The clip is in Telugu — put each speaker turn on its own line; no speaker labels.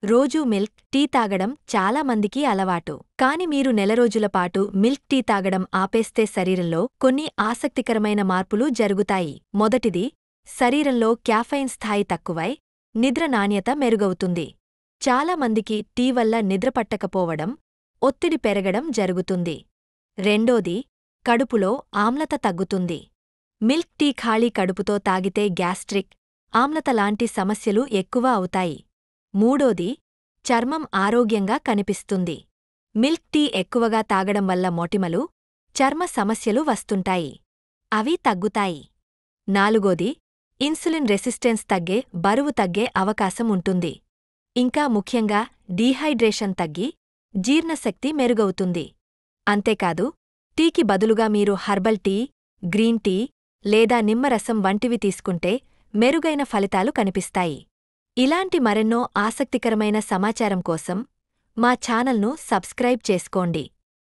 రోజూ మిల్క్ టీ తాగడం చాలా మందికి అలవాటు. కాని మీరు నెలరోజుల పాటు మిల్క్ టీ తాగడం ఆపేస్తే శరీరంలో కొన్ని ఆసక్తికరమైన మార్పులు జరుగుతాయి. మొదటిది, శరీరంలో క్యాఫెయిన్ స్థాయి తక్కువై నిద్ర నాణ్యత మెరుగవుతుంది. చాలా మందికి టీ వల్ల నిద్రపట్టకపోవడం, ఒత్తిడి పెరగడం జరుగుతుంది. రెండోది, కడుపులో ఆమ్లత తగ్గుతుంది. మిల్క్ టీ ఖాళీ కడుపుతో తాగితే గ్యాస్ట్రిక్, ఆమ్లత లాంటి సమస్యలు ఎక్కువ అవుతాయి. మూడోది, చర్మం ఆరోగ్యంగా కనిపిస్తుంది. మిల్క్ టీ ఎక్కువగా తాగడం వల్ల మొటిమలు, చర్మ సమస్యలు వస్తుంటాయి. అవి తగ్గుతాయి. నాలుగోది, ఇన్సులిన్ రెసిస్టెన్స్ తగ్గే, బరువు తగ్గే అవకాశం ఉంటుంది. ఇంకా ముఖ్యంగా డీహైడ్రేషన్ తగ్గి, జీర్ణశక్తి మెరుగవుతుంది. అంతేకాదు, టీకి బదులుగా మీరు హర్బల్ టీ, గ్రీన్ టీ లేదా నిమ్మరసం వంటివి తీసుకుంటే మెరుగైన ఫలితాలు కనిపిస్తాయి. ఇలాంటి మరెన్నో ఆసక్తికరమైన సమాచారం కోసం మా ఛానల్ను సబ్స్క్రైబ్ చేసుకోండి.